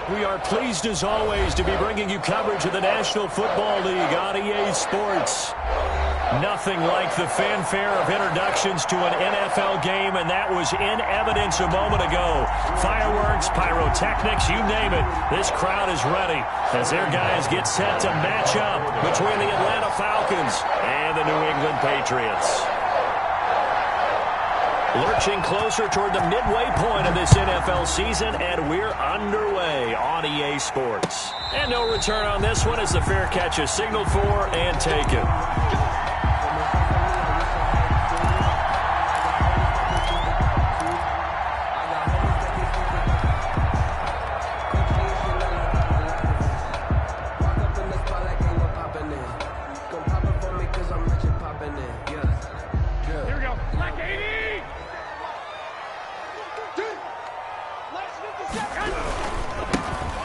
We are pleased as always to be bringing you coverage of the National Football League on EA Sports. Nothing like the fanfare of introductions to an NFL game, and that was in evidence a moment ago. Fireworks, pyrotechnics, you name it. This crowd is ready as their guys get set to match up between the Atlanta Falcons and the New England Patriots. Lurching closer toward the midway point of this NFL season, and we're underway on EA Sports. And no return on this one as the fair catch is signaled for and taken.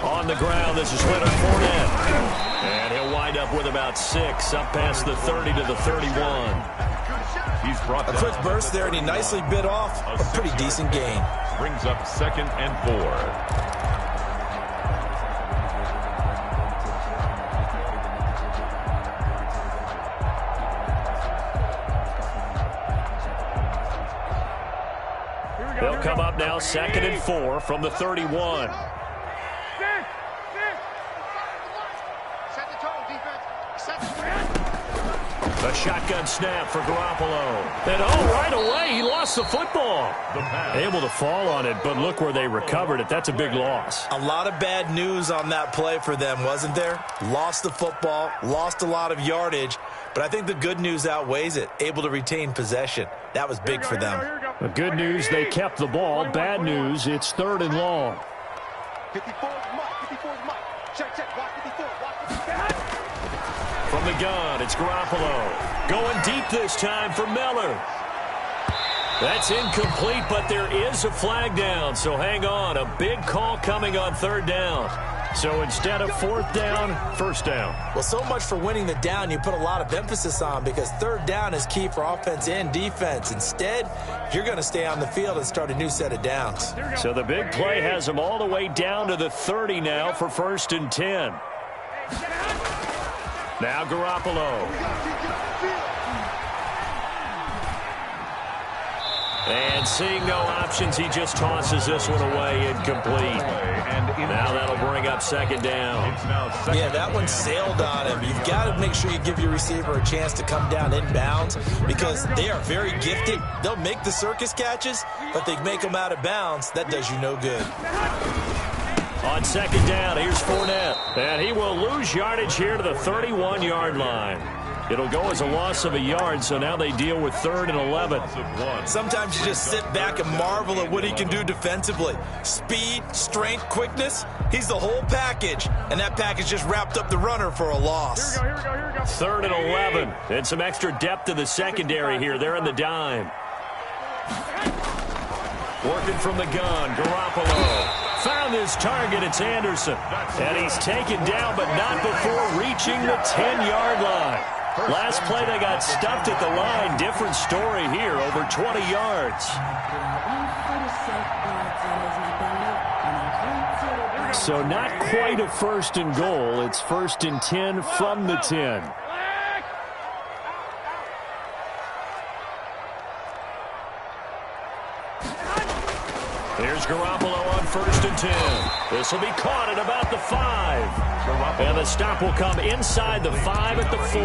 On the ground, this is Leonard Fournette. And he'll wind up with about 6, up past the 30 to the 31. He's brought a quick burst there, and he nicely bit off a pretty decent gain. Brings up 2nd and 4. They'll come up now 2nd and 4 from the 31. A shotgun snap for Garoppolo. And right away, he lost the football. Able to fall on it, but look where they recovered it. That's a big loss. A lot of bad news on that play for them, wasn't there? Lost the football, lost a lot of yardage, but I think the good news outweighs it. Able to retain possession. That was big for them. The good news, they kept the ball. Bad news, it's 3rd and long. 54 is Mike. 54 is Mike. Check, block 54. From the gun, it's Garoppolo. Going deep this time for Miller. That's incomplete, but there is a flag down, so hang on. A big call coming on 3rd down. So instead of 4th down, 1st down. Well, so much for winning the down you put a lot of emphasis on, because 3rd down is key for offense and defense. Instead, you're going to stay on the field and start a new set of downs. So the big play has them all the way down to the 30 now for 1st and 10. Now Garoppolo. And seeing no options, he just tosses this one away, incomplete. Now that'll bring up 2nd down. Yeah, that one sailed on him. You've got to make sure you give your receiver a chance to come down inbounds, because they are very gifted. They'll make the circus catches, but they make them out of bounds. That does you no good. On 2nd down, here's Fournette. And he will lose yardage here to the 31-yard line. It'll go as a loss of a yard, so now they deal with 3rd and 11. Sometimes you just sit back and marvel at what he can do defensively. Speed, strength, quickness, he's the whole package. And that package just wrapped up the runner for a loss. Here we go. 3rd and 11. And some extra depth in the secondary here. They're in the dime. Working from the gun, Garoppolo. Found his target, it's Anderson. And he's taken down, but not before reaching the 10-yard line. Last play, they got stuffed at the line. Different story here, over 20 yards. So not quite a 1st and goal. It's 1st and 10 from the 10. Here's Garoppolo on 1st and 10. This will be caught at about the 5. And the stop will come inside the 5 at the 4.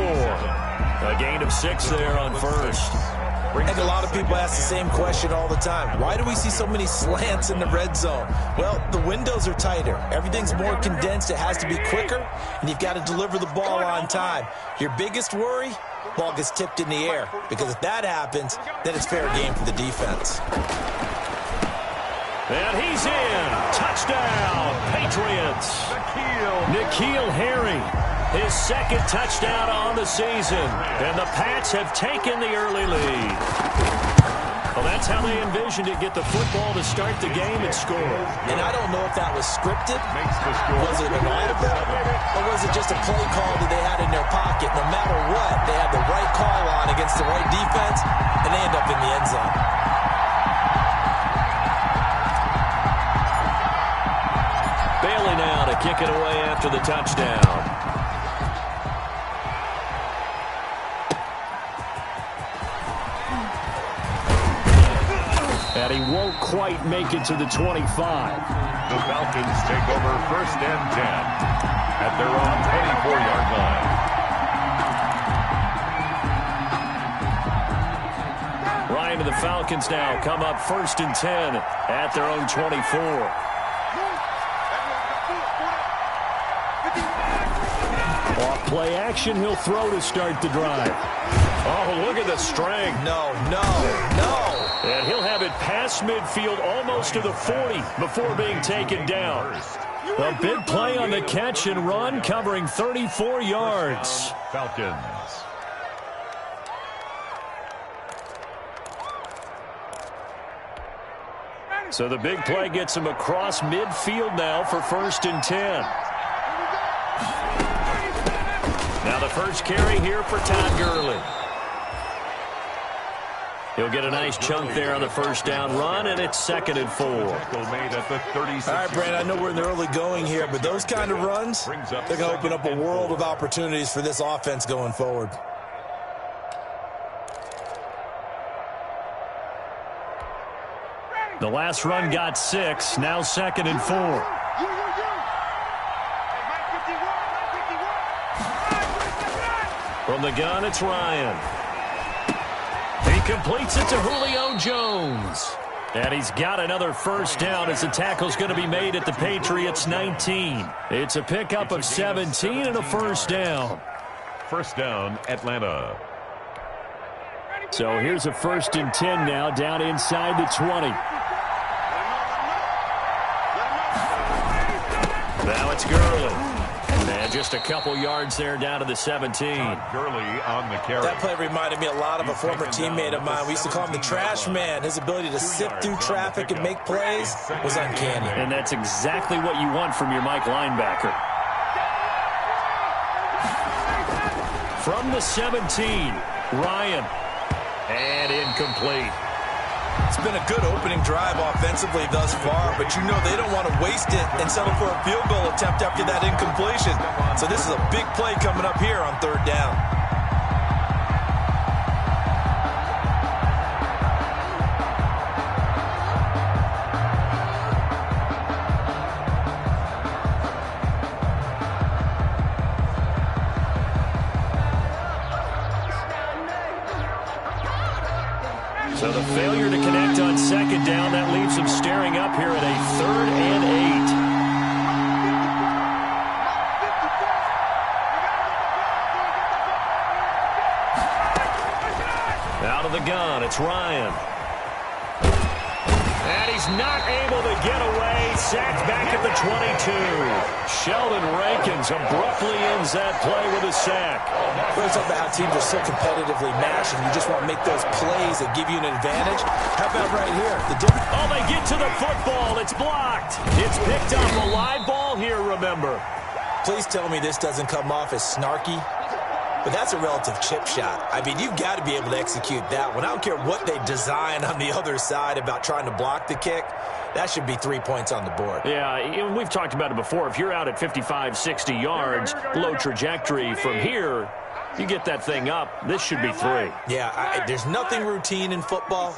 A gain of 6 there on 1st. And a lot of people ask the same question all the time. Why do we see so many slants in the red zone? Well, the windows are tighter. Everything's more condensed. It has to be quicker, and you've got to deliver the ball on time. Your biggest worry? Ball gets tipped in the air, because if that happens, then it's fair game for the defense. And he's in. Touchdown, Patriots. N'Keal Harry, his 2nd touchdown on the season. And the Pats have taken the early lead. Well, that's how they envisioned it, get the football to start the game and score. And I don't know if that was scripted. Was it an audible? Or was it just a play call that they had in their pocket? No matter what, they had the right call on against the right defense, and they end up in the end zone. Bailey now kick it away after the touchdown. And he won't quite make it to the 25. The Falcons take over 1st and 10 at their own 24-yard line. Ryan and the Falcons now come up 1st and 10 at their own 24. Off play action, he'll throw to start the drive. Oh, look at the strength. No. And he'll have it past midfield almost to the 40 before being taken down. A big play on the catch and run, covering 34 yards. Falcons. So the big play gets him across midfield now for 1st and 10. Now the first carry here for Todd Gurley. He'll get a nice chunk there on the first down run, and it's 2nd and 4. All right, Brandon, I know we're in the early going here, but those kind of runs, they're going to open up a world of opportunities for this offense going forward. The last run got 6, now 2nd and 4. From the gun, it's Ryan. He completes it to Julio Jones. And he's got another first down as the tackle's going to be made at the Patriots 19. It's a pickup of 17 and a first down. First down, Atlanta. So here's a 1st and 10 now down inside the 20. Now it's Gurley. And just a couple yards there down to the 17. Gurley on the carry. That play reminded me a lot of a former teammate of mine. We used to call him the trash man. His ability to sift through traffic and make plays was uncanny. And that's exactly what you want from your Mike linebacker. From the 17, Ryan. And incomplete. It's been a good opening drive offensively thus far, but you know they don't want to waste it and settle for a field goal attempt after that incompletion. So this is a big play coming up here on 3rd down. So the failure to connect on 2nd down, that leaves him staring up here at a 3rd and 8. Out of the gun, it's Ryan. And he's not able to get away. Sacked back at the 22. Sheldon Rankins abruptly ends that play with a sack. We're talking about how teams are so competitively matched and you just want to make those plays that give you an advantage. How about right here? Oh, they get to the football. It's blocked. It's picked up. A live ball here, remember. Please tell me this doesn't come off as snarky. But that's a relative chip shot. I mean, you've got to be able to execute that one. I don't care what they design on the other side about trying to block the kick. That should be 3 points on the board. Yeah, we've talked about it before. If you're out at 55, 60 yards, low trajectory from here, you get that thing up, this should be 3. Yeah, there's nothing routine in football,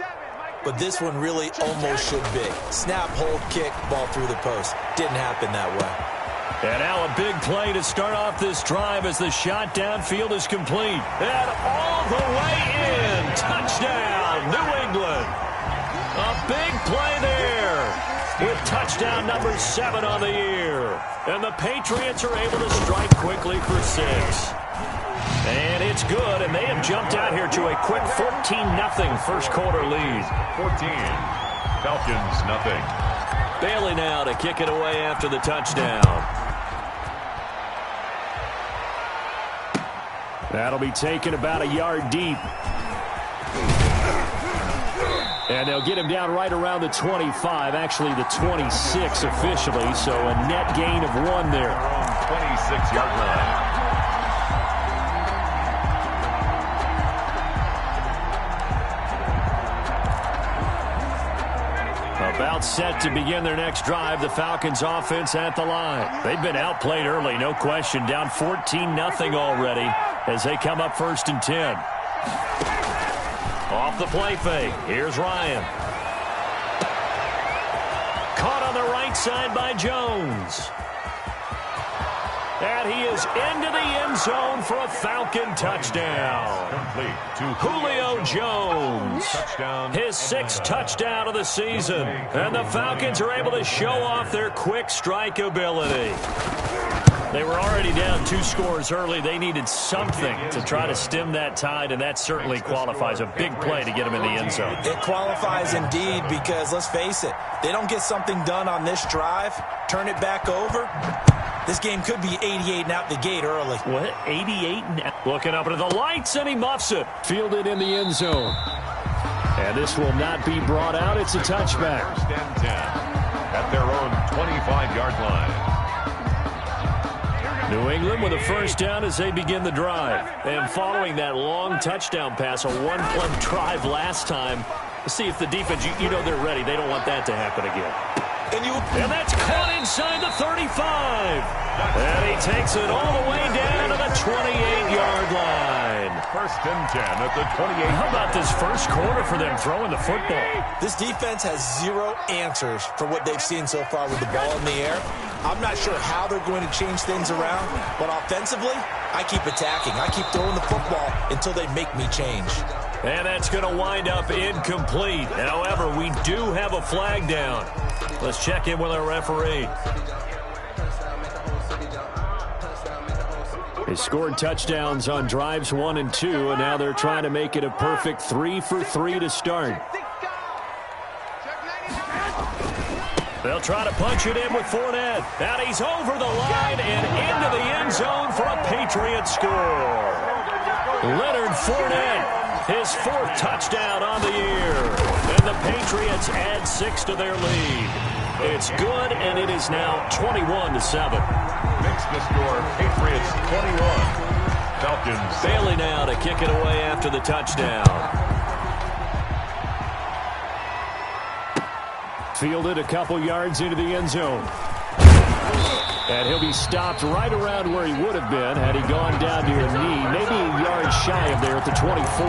but this one really almost should be. Snap, hold, kick, ball through the post. Didn't happen that way. And now a big play to start off this drive as the shot downfield is complete. And all the way in. Touchdown, New England. A big play there with touchdown number 7 on the year. And the Patriots are able to strike quickly for 6. And it's good, and they have jumped out here to a quick 14-0 first quarter lead. 14. Falcons, nothing. Bailey now to kick it away after the touchdown. That'll be taken about a yard deep. And they'll get him down right around the 25, actually the 26 officially, so a net gain of 1 there. 26-yard line. About About set to begin their next drive, the Falcons offense at the line. They've been outplayed early, no question. Down 14-0 already as they come up 1st and 10. Off the play fake. Here's Ryan. Caught on the right side by Jones. And he is into the end zone for a Falcon touchdown. Complete to Julio Jones. Touchdown. His 6th touchdown of the season. And the Falcons are able to show off their quick strike ability. They were already down 2 scores early. They needed something to try to stem that tide, and that certainly qualifies. A big play to get them in the end zone. It qualifies indeed because, let's face it, they don't get something done on this drive, turn it back over, this game could be 88 and out the gate early. What? 88 and out? Looking up into the lights, and he muffs it. Fielded in the end zone. And this will not be brought out. It's a touchback. 1st and 10 at their own 25-yard line. New England with a 1st down as they begin the drive. And following that long touchdown pass, a one-play drive last time, let's see if the defense, you know they're ready. They don't want that to happen again. And that's caught inside the 35. And he takes it all the way down to the 28-yard line. 1st and 10 at the 28. How about this first quarter for them throwing the football? This defense has 0 answers for what they've seen so far with the ball in the air. I'm not sure how they're going to change things around, but offensively, I keep attacking. I keep throwing the football until they make me change. And that's going to wind up incomplete. However, we do have a flag down. Let's check in with our referee. They scored touchdowns on drives 1 and 2, and now they're trying to make it a perfect 3 for 3 to start. They'll try to punch it in with Fournette. And he's over the line and into the end zone for a Patriots score. Leonard Fournette, his 4th touchdown on the year. And the Patriots add 6 to their lead. It's good, and it is now 21-7. Makes the score Patriots 21. Falcons. Bailey now to kick it away after the touchdown. Fielded a couple yards into the end zone. And he'll be stopped right around where he would have been had he gone down to a knee, maybe a yard shy of there at the 24.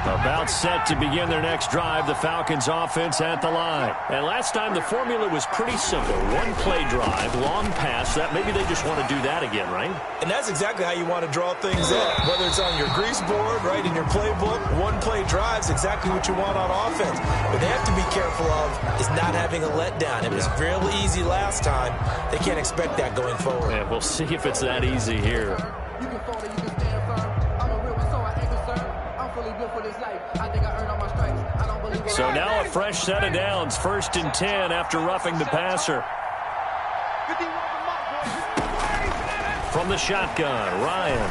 About set to begin their next drive, the Falcons offense at the line. And last time the formula was pretty simple. 1-play drive, long pass. That maybe they just want to do that again, right? And that's exactly how you want to draw things up. Whether it's on your grease board, right, in your playbook, 1-play drive's exactly what you want on offense. What they have to be careful of is not having a letdown. It was real easy last time. They can't expect that going forward. Yeah, we'll see if it's that easy here. You can fall, you can stand firm. I'm a real one, so I ain't concerned. I'm fully built for this life. I think I earned all my stripes. I don't believe. So now a fresh set of downs, 1st and 10 after roughing the passer. From the shotgun, Ryan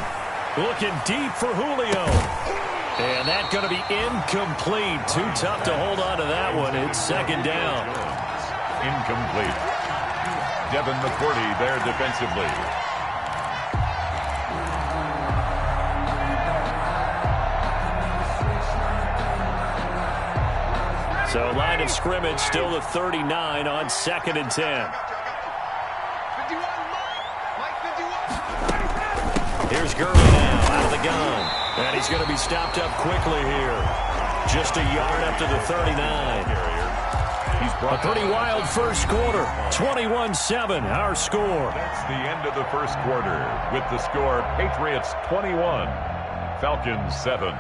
looking deep for Julio. And that's going to be incomplete. Too tough to hold on to that one. It's 2nd down. Incomplete. Devin McCourty there defensively. So line of scrimmage still the 39 on 2nd and 10. Here's Gurley now out of the gun. And he's going to be stopped up quickly here. Just a yard up to the 39. A pretty wild first quarter. 21-7 our score. That's the end of the first quarter with the score Patriots 21, Falcons 7.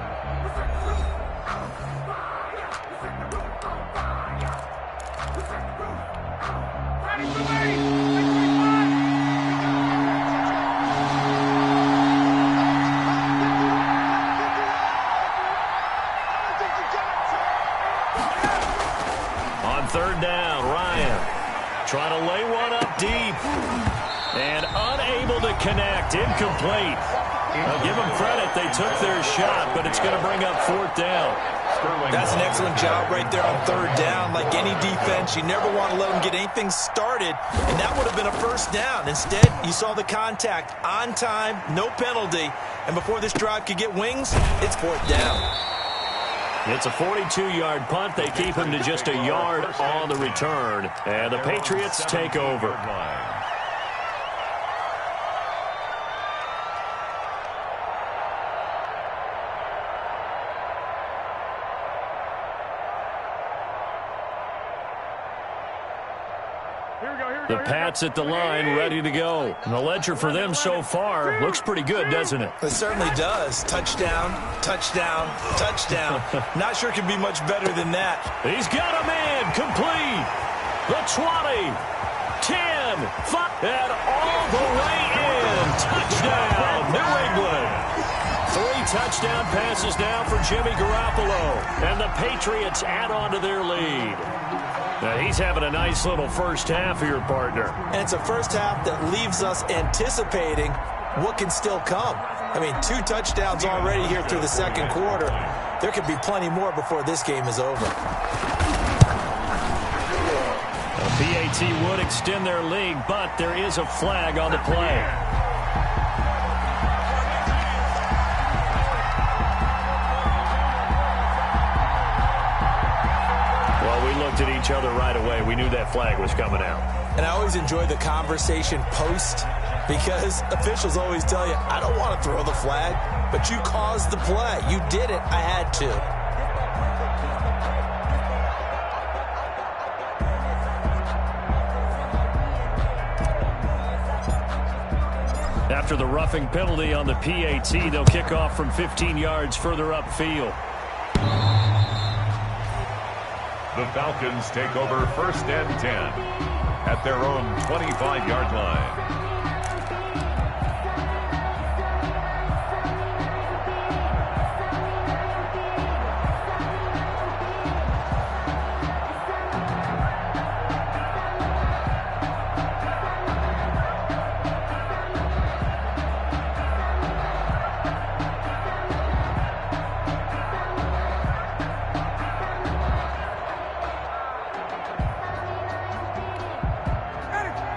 On 3rd down, Ryan trying to lay one up deep and unable to connect. Incomplete. I'll give them credit. They took their shot, but it's going to bring up 4th down. That's an excellent job right there on third down. Like any defense, you never want to let them get anything started, and that would have been a first down. Instead, you saw the contact on time, no penalty, and before this drive could get wings, it's fourth down. It's a 42-yard punt. They keep him to just a yard on the return, and the Patriots take over. The Pats at the line, ready to go. And the ledger for them so far looks pretty good, doesn't it? It certainly does. Touchdown, touchdown, touchdown. Not sure it can be much better than that. He's got a man complete. The 20, 10, 5, and all the way in. Touchdown, New England. 3 touchdown passes now for Jimmy Garoppolo. And the Patriots add on to their lead. Now he's having a nice little first half here, partner. And it's a first half that leaves us anticipating what can still come. I mean, 2 touchdowns already here through the second quarter. There could be plenty more before this game is over. The PAT would extend their lead, but there is a flag on the play. At each other right away. We knew that flag was coming out. And I always enjoy the conversation post, because officials always tell you, I don't want to throw the flag, but you caused the play. You did it. I had to. After the roughing penalty on the PAT, they'll kick off from 15 yards further upfield. The Falcons take over first and 10 at their own 25-yard line.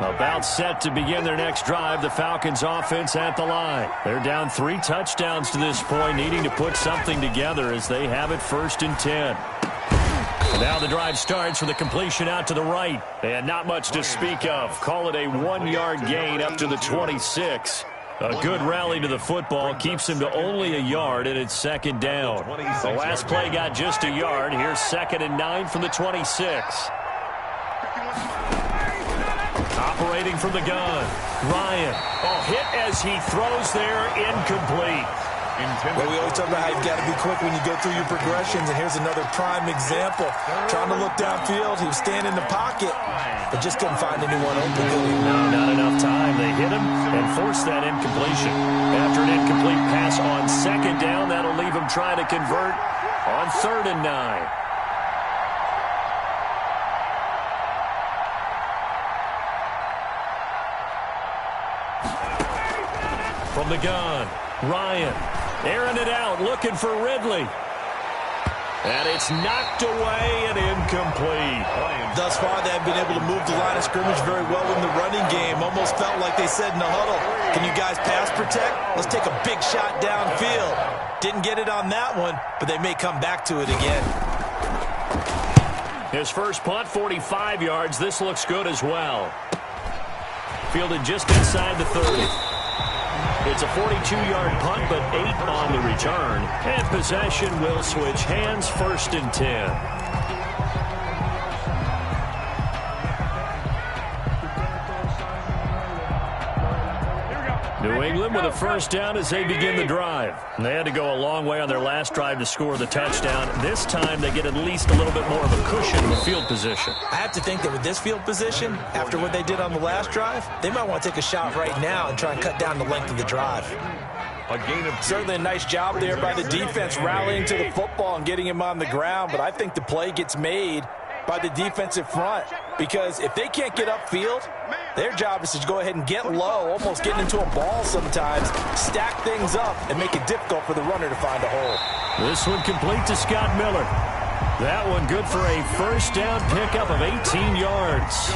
About set to begin their next drive, the Falcons offense at the line. They're down 3 touchdowns to this point, needing to put something together as they have it first and 10. Now the drive starts with a completion out to the right. And not much to speak of. Call it a 1-yard gain up to the 26. A good rally to the football keeps him to only a yard, and it's second down. The last play got just a yard. Here's 2nd and 9 from the 26. Operating from the gun, Ryan. Oh, hit as he throws there, incomplete. Well, we always talk about how you've got to be quick when you go through your progressions, and here's another prime example. Trying to look downfield, he was standing in the pocket, but just couldn't find anyone open. No, not enough time. They hit him and forced that incompletion. After an incomplete pass on 2nd down, that'll leave him trying to convert on 3rd and 9. From the gun, Ryan airing it out, looking for Ridley. And it's knocked away and incomplete. Thus far, they have been able to move the line of scrimmage very well in the running game. Almost felt like they said in the huddle, can you guys pass protect? Let's take a big shot downfield. Didn't get it on that one, but they may come back to it again. His first punt, 45 yards. This looks good as well. Fielded just inside the 30. It's a 42-yard punt, but 8 on the return. And possession will switch hands, 1st and 10. New England with a first down as they begin the drive. And they had to go a long way on their last drive to score the touchdown. This time they get at least a little bit more of a cushion in the field position. I have to think that with this field position, after what they did on the last drive, they might want to take a shot right now and try and cut down the length of the drive. Certainly a nice job there by the defense rallying to the football and getting him on the ground, but I think the play gets made by the defensive front, because if they can't get upfield, Their job is to go ahead and get low, almost getting into a ball sometimes, stack things up, and make it difficult for the runner to find a hole. This one complete to Scott Miller. That one good for a first down pickup of 18 yards.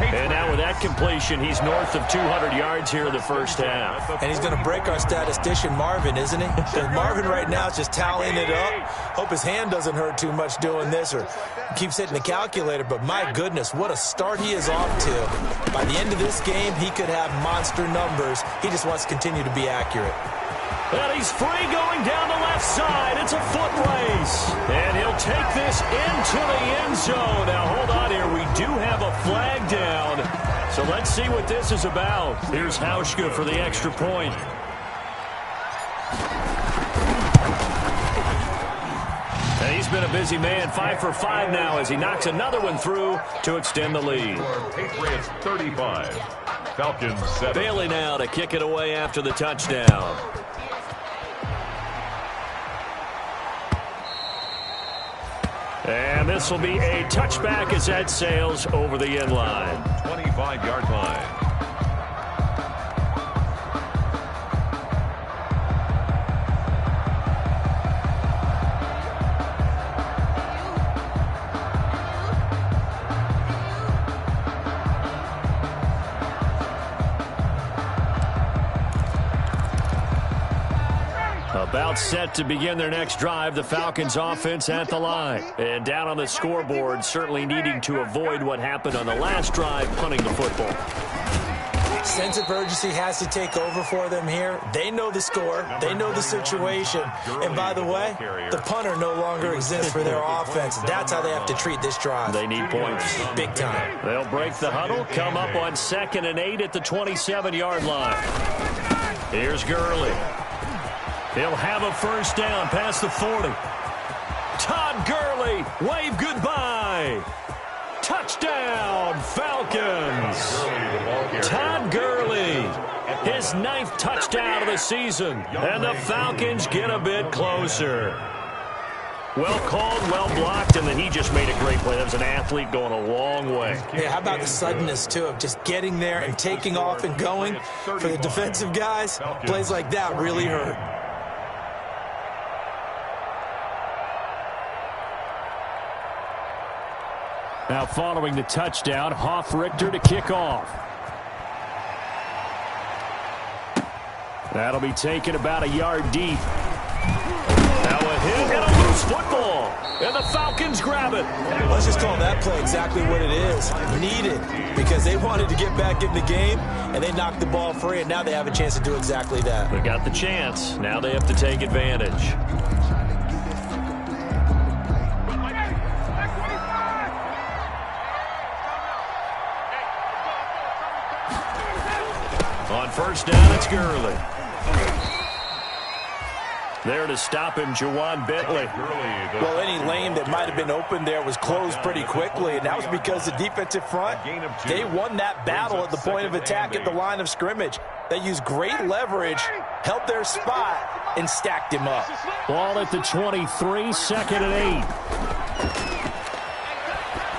And now with that completion, he's north of 200 yards here in the first half. And he's going to break our statistician, Marvin, isn't he? Because Marvin right now is just tallying it up. Hope his hand doesn't hurt too much doing this or keeps hitting the calculator. But my goodness, what a start he is off to. By the end of this game, he could have monster numbers. He just wants to continue to be accurate. And he's free going down the left side. It's a foot race. And he'll take this into the end zone. Now, hold on here. We do have a flag down. So let's see what this is about. Here's Hauschka for the extra point. And he's been a busy man. 5 for 5 now as he knocks another one through to extend the lead. Patriots 35. Falcons 7. Bailey now to kick it away after the touchdown. And this will be a touchback as that sails over the end line. 25-yard line. About set to begin their next drive, the Falcons offense at the line. And down on the scoreboard, certainly needing to avoid what happened on the last drive, punting the football. Sense of urgency has to take over for them here. They know the score. They know the situation. And by the way, the punter no longer exists for their offense. That's how they have to treat this drive. They need points. Big time. They'll break the huddle, come up on 2nd and 8 at the 27-yard line. Here's Gurley. He'll have a first down past the 40. Todd Gurley, wave goodbye. Touchdown, Falcons. Todd Gurley, his 9th touchdown of the season. And the Falcons get a bit closer. Well called, well blocked, and then he just made a great play. That was an athlete going a long way. Yeah, how about the suddenness, too, of just getting there and taking off and going? For the defensive guys, plays like that really hurt. Now following the touchdown, Hoff-Richter to kick off. That'll be taken about a yard deep. Now a hit and a loose football. And the Falcons grab it. Let's just call that play exactly what it is. Needed. Because they wanted to get back in the game, and they knocked the ball free, and now they have a chance to do exactly that. They got the chance. Now they have to take advantage. On first down, it's Gurley. There to stop him, Juwan Bentley. Well, any lane that might have been open there was closed pretty quickly, and that was because the defensive front, they won that battle at the point of attack at the line of scrimmage. They used great leverage, held their spot, and stacked him up. Ball at the 23, 2nd and 8.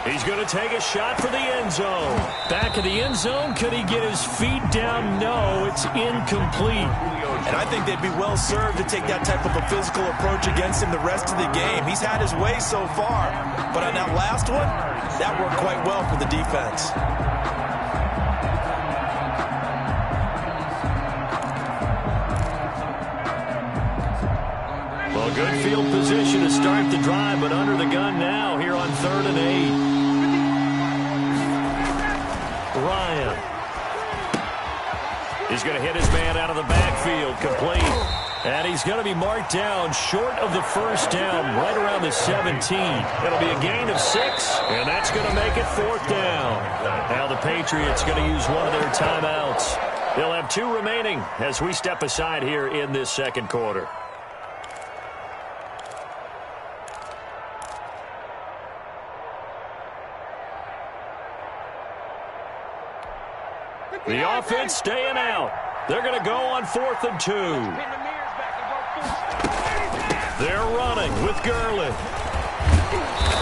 He's going to take a shot for the end zone. Back of the end zone. Could he get his feet down? No, it's incomplete. And I think they'd be well served to take that type of a physical approach against him the rest of the game. He's had his way so far. But on that last one, that worked quite well for the defense. Well, good field position to start the drive, but under the gun now here on 3rd and 8. Ryan. He's going to hit his man out of the backfield, complete. And he's going to be marked down short of the first down, right around the 17. It'll be a gain of 6, and that's going to make it 4th down. Now the Patriots going to use one of their timeouts. They'll have 2 remaining as we step aside here in this 2nd quarter. The offense staying out. They're going to go on 4th and 2. They're running with Gurley.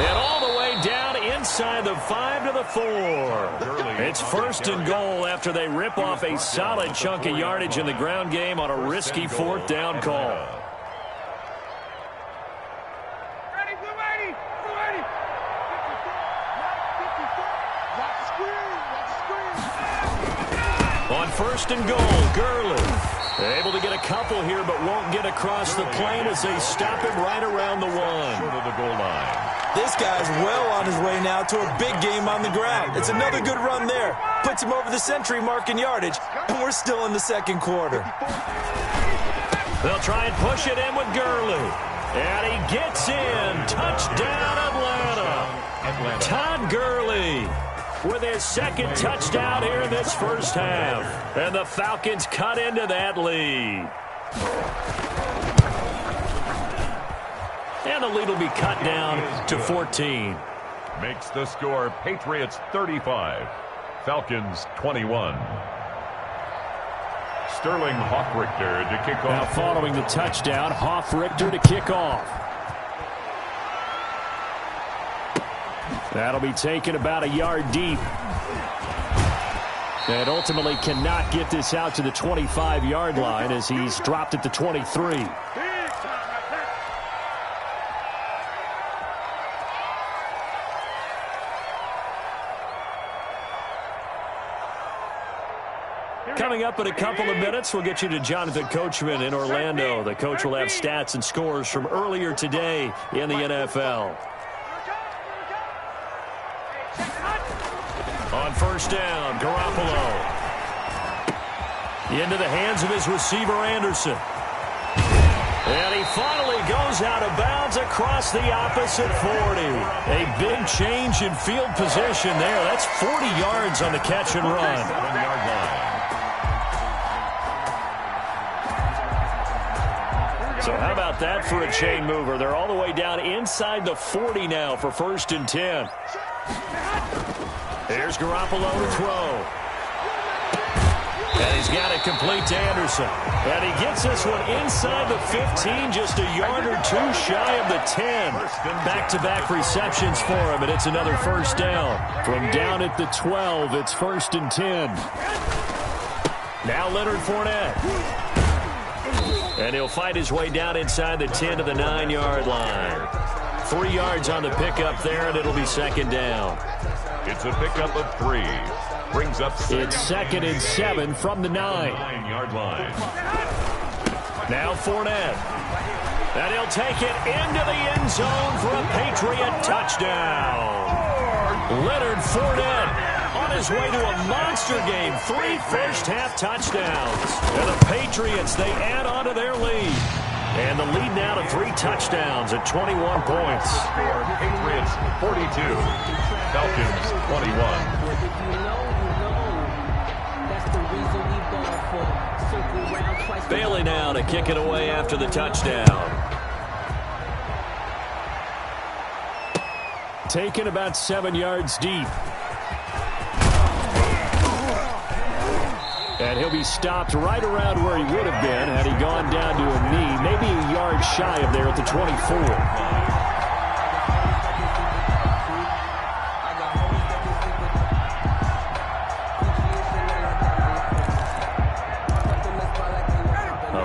And all the way down inside the 5 to the 4. It's first and goal after they rip off a solid chunk of yardage in the ground game on a risky fourth down call. On first and goal, Gurley able to get a couple here, but won't get across the plane as they stop him right around the 1. Short of the goal line. This guy's well on his way now to a big game on the ground. It's another good run there. Puts him over the century mark in yardage, and we're still in the second quarter. They'll try and push it in with Gurley. And he gets in. Touchdown, Atlanta. Todd Gurley with his second touchdown here in this first half. And the Falcons cut into that lead. And the lead will be cut down to 14. Makes the score Patriots 35, Falcons 21. Sterling Hoffrichter to kick off. Now following the touchdown, Hoffrichter to kick off. That'll be taken about a yard deep. And ultimately cannot get this out to the 25-yard line as he's dropped at the 23. Coming up in a couple of minutes, we'll get you to Jonathan Coachman in Orlando. The coach will have stats and scores from earlier today in the NFL. On first down, Garoppolo. Into the hands of his receiver, Anderson. And he finally goes out of bounds across the opposite 40. A big change in field position there. That's 40 yards on the catch and run. 7-yard line. So how about that for a chain mover? They're all the way down inside the 40 now for first and 10. Here's Garoppolo to throw. And he's got it complete to Anderson. And he gets this one inside the 15, just a yard or two shy of the 10. Back-to-back receptions for him, and it's another first down. From down at the 12, it's first and 10. Now Leonard Fournette. And he'll fight his way down inside the 10 to the 9-yard line. 3 yards on the pickup there, and it'll be second down. It's a pickup of 3. Brings up It's second and 7 from the 9-yard line. Now Fournette. And he'll take it into the end zone for a Patriot touchdown. Leonard Fournette on his way to a monster game. 3 first-half touchdowns. And the Patriots, they add on to their lead. And the lead now to 3 touchdowns at 21 points. Score Patriots 42, Falcons 21. Bailey now to kick it away after the touchdown. Taken about 7 yards deep. And he'll be stopped right around where he would have been had he gone down to a knee, maybe a yard shy of there at the 24.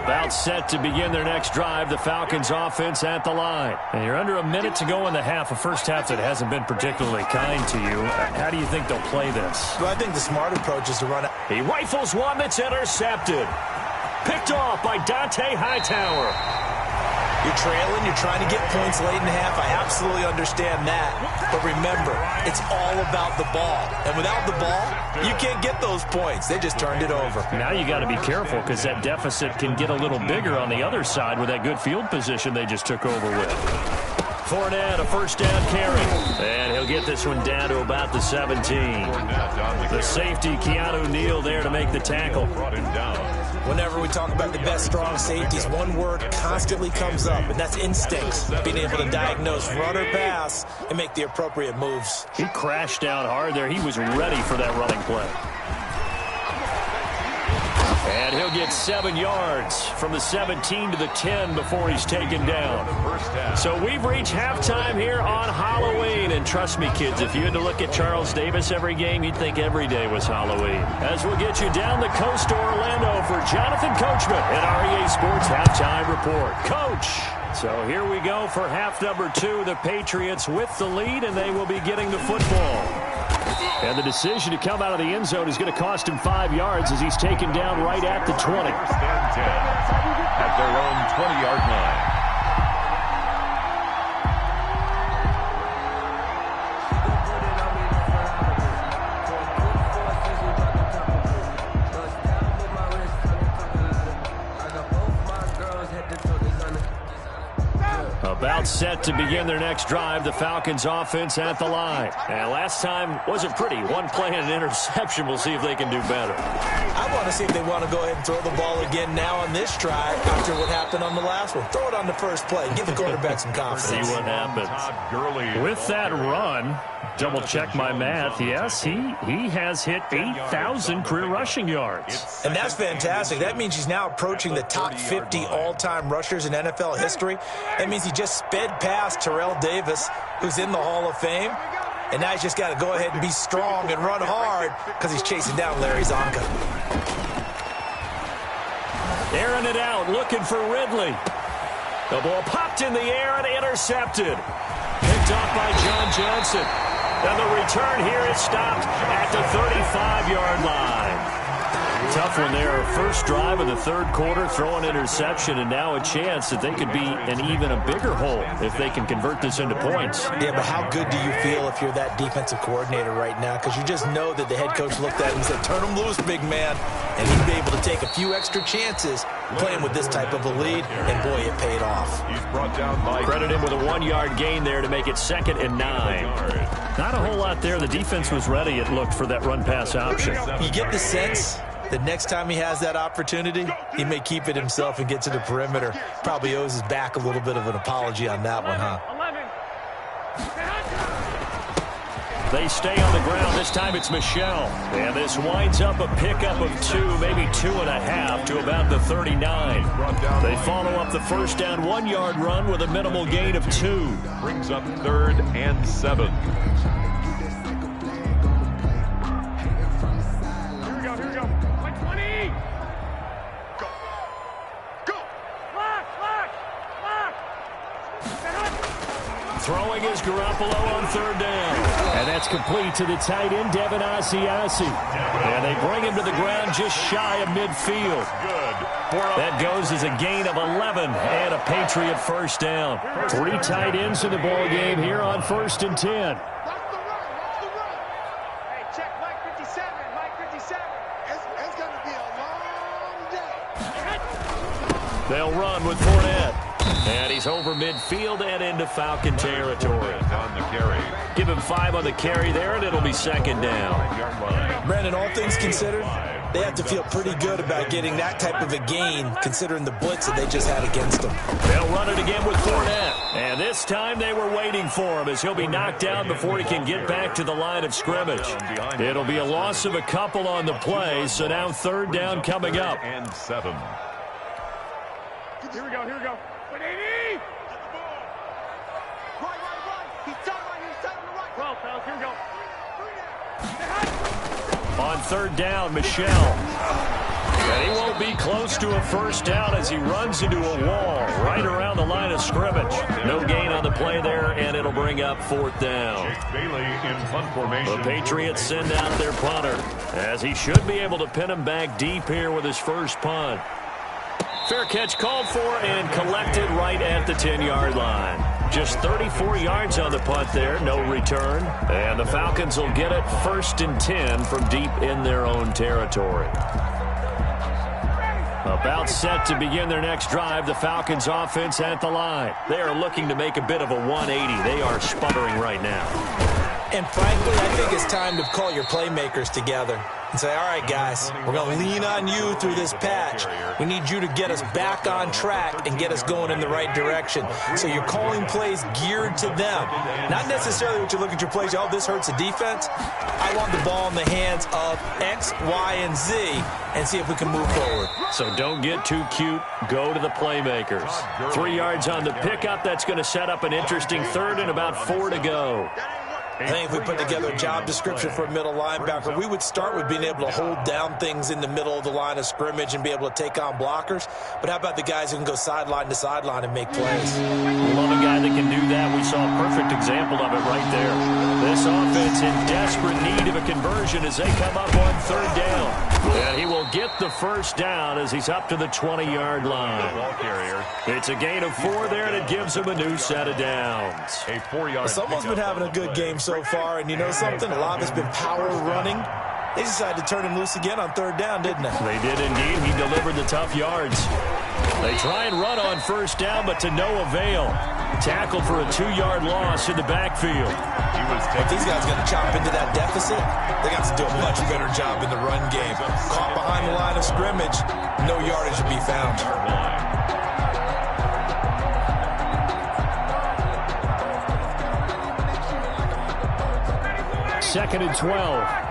About set to begin their next drive, the Falcons offense at the line. And you're under a minute to go in the half, a first half that hasn't been particularly kind to you. How do you think they'll play this? Well, I think the smart approach is to run it. He rifles one that's intercepted. Picked off by Dante Hightower. You're trailing, you're trying to get points late in the half. I absolutely understand that. But remember, it's all about the ball. And without the ball, you can't get those points. They just turned it over. Now you got to be careful because that deficit can get a little bigger on the other side with that good field position they just took over with. Fournette, a first down carry. And he'll get this one down to about the 17. The safety, Keanu Neal, there to make the tackle. Brought him down. Whenever we talk about the best strong safeties, one word constantly comes up, and that's instincts. Being able to diagnose run or pass and make the appropriate moves. He crashed down hard there. He was ready for that running play. And he'll get 7 yards from the 17 to the 10 before he's taken down. So we've reached halftime here on Halloween. And trust me, kids, if you had to look at Charles Davis every game, you'd think every day was Halloween. As we'll get you down the coast to Orlando for Jonathan Coachman at REA Sports Halftime Report. Coach! So here we go for half number 2. The Patriots with the lead, and they will be getting the football. And the decision to come out of the end zone is going to cost him 5 yards as he's taken down right at the 20. First and 10 at their own 20-yard line. About set to begin their next drive, the Falcons offense at the line. And last time wasn't pretty. One play and an interception. We'll see if they can do better. I want to see if they want to go ahead and throw the ball again now on this drive after what happened on the last one. Throw it on the first play. Give the quarterback some confidence. See what happens. With that run, double check my math. Yes, he has hit 8,000 career rushing yards. And that's fantastic. That means he's now approaching the top 50 all-time rushers in NFL history. That means he just sped past Terrell Davis, who's in the Hall of Fame. And now he's just got to go ahead and be strong and run hard because he's chasing down Larry Zonka. Airing it out, looking for Ridley. The ball popped in the air and intercepted. Picked off by John Johnson. And the return here is stopped at the 35-yard line. Tough one there. First drive of the third quarter, throw an interception, and now a chance that they could be in even a bigger hole if they can convert this into points. Yeah, but how good do you feel if you're that defensive coordinator right now? Because you just know that the head coach looked at him and said, turn him loose, big man. And he'd be able to take a few extra chances playing with this type of a lead, and boy, it paid off. He's brought down by Credit him with a 1-yard gain there to make it 2nd and 9. Not a whole lot there. The defense was ready, it looked, for that run-pass option. You get the sense that next time he has that opportunity, he may keep it himself and get to the perimeter. Probably owes his back a little bit of an apology on that one, huh? They stay on the ground. This time it's Michelle. And this winds up a pickup of 2, maybe 2.5 to about the 39. They follow up the first down 1-yard run with a minimal gain of 2. brings up 3rd and 7. Throwing is Garoppolo on 3rd down. And that's complete to the tight end, Devin Asiasi. And they bring him to the ground just shy of midfield. That goes as a gain of 11 and a Patriot first down. 3 tight ends in the ball game here on 1st and 10. Hey, check Mike 57. Mike 57. It's going to be a long day. They'll run with Fournette. And he's over midfield and into Falcon territory. On the carry. Give him 5 on the carry there, and it'll be 2nd down. Brandon, all things considered, they have to feel pretty good about getting that type of a gain, considering the blitz that they just had against them. They'll run it again with Fournette. And this time they were waiting for him as he'll be knocked down before he can get back to the line of scrimmage. It'll be a loss of a couple on the play, so now 3rd down coming up. And 7. Here we go. 180. Right. He's done right. He's done right. 12, fellas. Here we go. On 3rd down, Michelle. And he won't be close to a first down as he runs into a wall right around the line of scrimmage. No gain on the play there, and it'll bring up 4th down. Bailey in punt formation. The Patriots send out their punter, as he should be able to pin him back deep here with his first punt. Fair catch called for and collected right at the 10-yard line. Just 34 yards on the punt there, no return. And the Falcons will get it 1st and 10 from deep in their own territory. About set to begin their next drive, the Falcons offense at the line. They are looking to make a bit of a 180. They are sputtering right now. And frankly, I think it's time to call your playmakers together. and say, all right, guys, we're going to lean on you through this patch. We need you to get us back on track and get us going in the right direction. So you're calling plays geared to them. Not necessarily what you look at your plays, oh, this hurts the defense. I want the ball in the hands of X, Y, and Z and see if we can move forward. So don't get too cute. Go to the playmakers. 3 yards on the pickup. That's going to set up an interesting third and about 4 to go. I think if we put together a job description for a middle linebacker, we would start with being able to hold down things in the middle of the line of scrimmage and be able to take on blockers. But how about the guys who can go sideline to sideline and make plays? Love a guy that can do that. We saw a perfect example of it right there. This offense in desperate need of a conversion as they come up on 3rd down. And he will get the first down as he's up to the 20-yard line. It's a gain of 4 there, and it gives him a new set of downs. A 4-yard. Someone's been having a good game so far, and you know something? A lot of it's been power running. They decided to turn him loose again on 3rd down, didn't they? They did indeed. He delivered the tough yards. They try and run on 1st down, but to no avail. Tackled for a 2-yard loss in the backfield. If these guys are going to chop into that deficit, they got to do a much better job in the run game. Caught behind the line of scrimmage, no yardage to be found. 2nd and 12.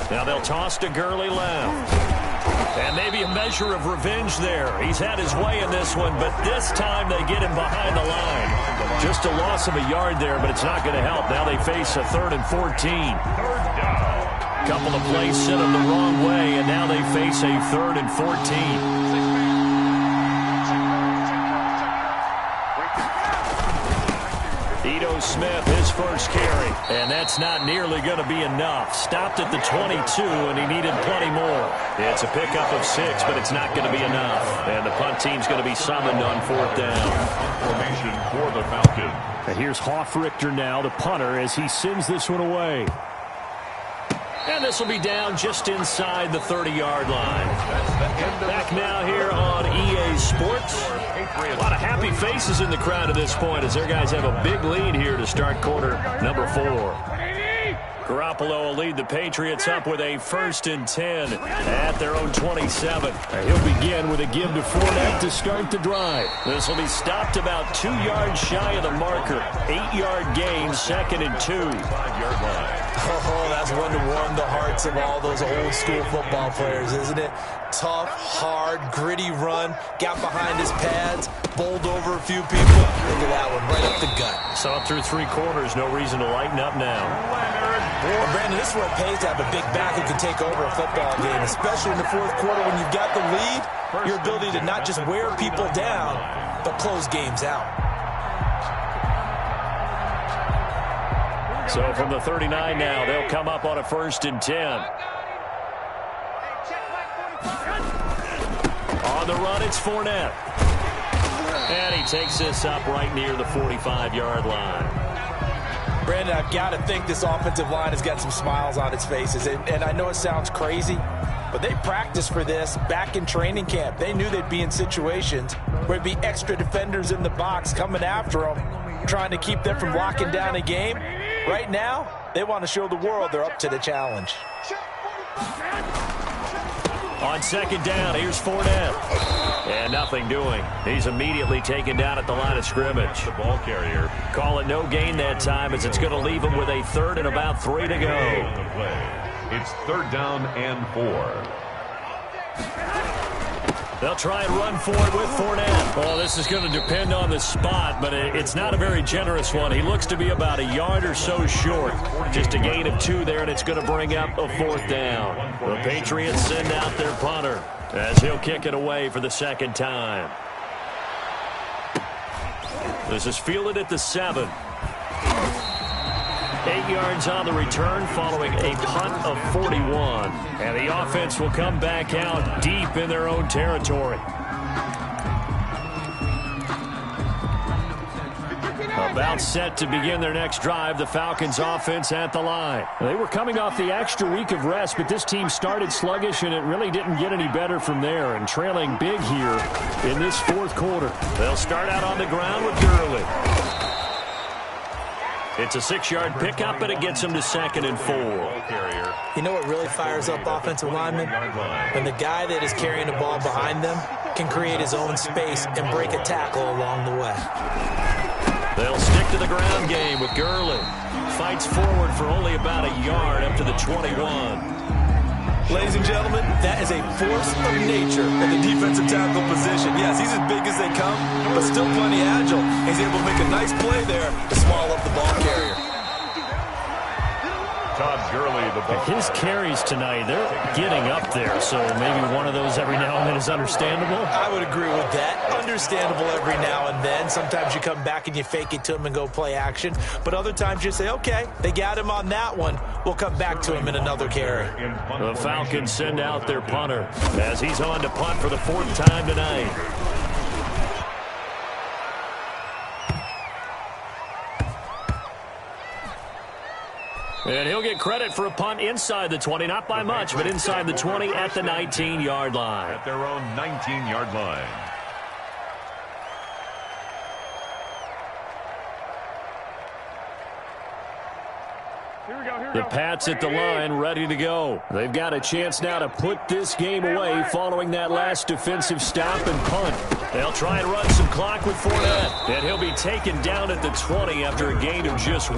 Now they'll toss to Gurley left. And maybe a measure of revenge there. He's had his way in this one, but this time they get him behind the line. Just a loss of a yard there, but it's not going to help. Now they face a 3rd and 14. Couple of plays sent them the wrong way, and now they face a 3rd and 14. Smith, his first carry, and that's not nearly going to be enough. Stopped at the 22, and he needed plenty more. It's a pickup of 6, but it's not going to be enough. And the punt team's going to be summoned on 4th down. Formation for the Falcons. And here's Hoffrichter now, the punter, as he sends this one away. And this will be down just inside the 30-yard line. Back now here on EA Sports. A lot of happy faces in the crowd at this point as their guys have a big lead here to start quarter number 4. Garoppolo will lead the Patriots up with a 1st and 10 at their own 27. He'll begin with a give to Fournette to start the drive. This will be stopped about 2 yards shy of the marker. 8-yard gain, 2nd and 2. 5-yard line. Oh, that's one to warm the hearts of all those old-school football players, isn't it? Tough, hard, gritty run. Got behind his pads, bowled over a few people. Look at that one, right up the gut. Saw through 3 quarters. No reason to lighten up now. Well, Brandon, this is what it pays to have a big back who can take over a football game, especially in the 4th quarter when you've got the lead. Your ability to not just wear people down, but close games out. So from the 39 now, they'll come up on a 1st and 10. On the run, it's Fournette. And he takes this up right near the 45-yard line. Brandon, I've got to think this offensive line has got some smiles on its faces. And I know it sounds crazy, but they practiced for this back in training camp. They knew they'd be in situations where there'd be extra defenders in the box coming after them, trying to keep them from locking down a game. Right now, they want to show the world they're up to the challenge. On 2nd down, here's Fournette. And nothing doing. He's immediately taken down at the line of scrimmage. The ball carrier. Call it no gain that time as it's going to leave him with a 3rd and about 3 to go. It's 3rd down and 4. They'll try and run for it with Fournette. Well, this is going to depend on the spot, but it's not a very generous one. He looks to be about a yard or so short. Just a gain of 2 there, and it's going to bring up a 4th down. The Patriots send out their punter as he'll kick it away for the 2nd time. This is fielded at the 7. 8 yards on the return following a punt of 41. And the offense will come back out deep in their own territory. A About set to begin their next drive, the Falcons offense at the line. They were coming off the extra week of rest, but this team started sluggish, and it really didn't get any better from there, and trailing big here in this fourth quarter. They'll start out on the ground with Gurley. It's a 6-yard pickup, and it gets him to 2nd and 4. You know what really fires up offensive linemen? When the guy that is carrying the ball behind them can create his own space and break a tackle along the way. They'll stick to the ground game with Gurley. Fights forward for only about a yard up to the 21. Ladies and gentlemen, that is a force of nature at the defensive tackle position. Yes, he's as big as they come, but still plenty agile. He's able to make a nice play there to swallow up the ball carrier. Todd Gurley, the ball. His carries tonight, they're getting up there, so maybe one of those every now and then is understandable. I would agree with that. Understandable every now and then. Sometimes you come back and you fake it to him and go play action. But other times you say, okay, they got him on that one. We'll come back to him in another carry. The Falcons send out their punter as he's on to punt for the 4th time tonight. And he'll get credit for a punt inside the 20, not by much, but inside the 20 at the 19-yard line. At their own 19-yard line. The Pats at the line, ready to go. They've got a chance now to put this game away following that last defensive stop and punt. They'll try and run some clock with Fournette, and he'll be taken down at the 20 after a gain of just 1.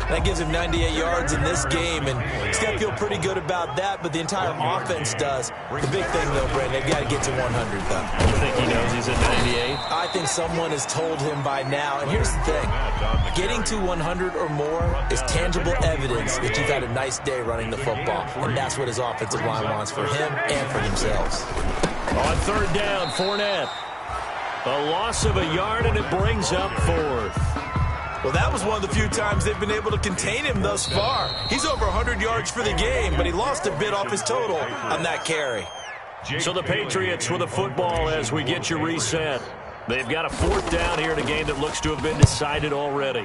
That gives him 98 yards in this game, and he's got to feel pretty good about that, but the entire offense does. The big thing, though, Brandon, they've got to get to 100, though. You think he knows he's at 98? I think someone has told him by now, and here's the thing. Getting to 100 or more is tangible evidence that you've had a nice day running the football, and that's what his offensive line wants for him and for themselves. On 3rd down, Fournette. A loss of a yard, and it brings up 4th. Well, that was one of the few times they've been able to contain him thus far. He's over 100 yards for the game, but he lost a bit off his total on that carry. So the Patriots with a football as we get you reset. They've got a 4th down here in a game that looks to have been decided already.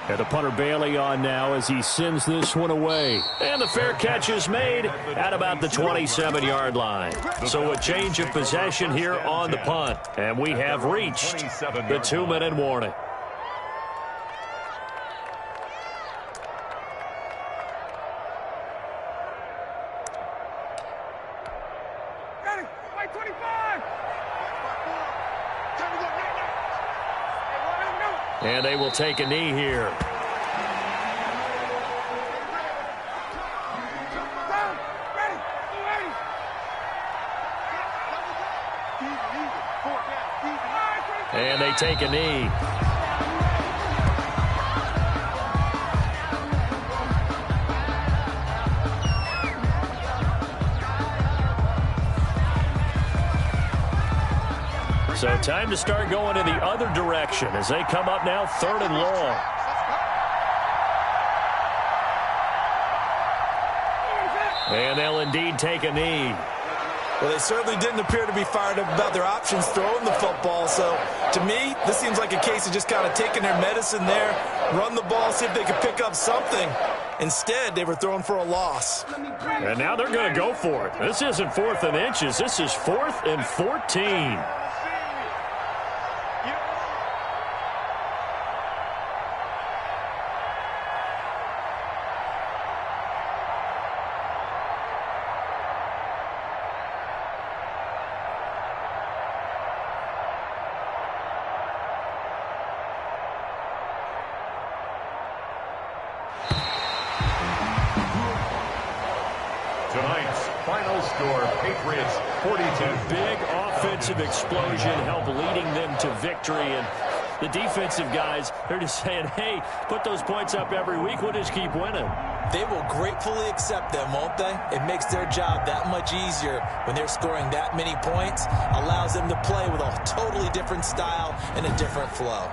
And the punter Bailey on now as he sends this one away. And the fair catch is made at about the 27-yard line. So a change of possession here on the punt. And we have reached the 2-minute warning. And they will take a knee here. And they take a knee. So time to start going in the other direction as they come up now 3rd and long. And they'll indeed take a knee. Well, they certainly didn't appear to be fired up about their options throwing the football. So, to me, this seems like a case of just kind of taking their medicine there, run the ball, see if they could pick up something. Instead, they were throwing for a loss. And now they're going to go for it. This isn't 4th and inches. This is 4th and 14. Tonight's final score, Patriots 42. Big offensive explosion helped leading them to victory. And the defensive guys, they're just saying, hey, put those points up every week. We'll just keep winning. They will gratefully accept them, won't they? It makes their job that much easier when they're scoring that many points. Allows them to play with a totally different style and a different flow.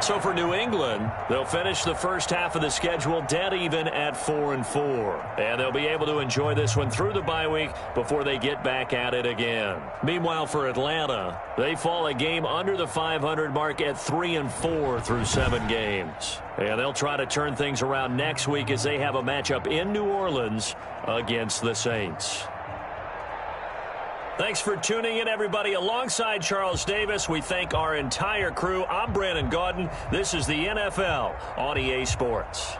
So for New England, they'll finish the first half of the schedule dead even at 4-4. And they'll be able to enjoy this one through the bye week before they get back at it again. Meanwhile, for Atlanta, they fall a game under the 500 mark at 3-4 through 7 games. And they'll try to turn things around next week as they have a matchup in New Orleans against the Saints. Thanks for tuning in, everybody. Alongside Charles Davis, we thank our entire crew. I'm Brandon Gaudin. This is the NFL on EA Sports.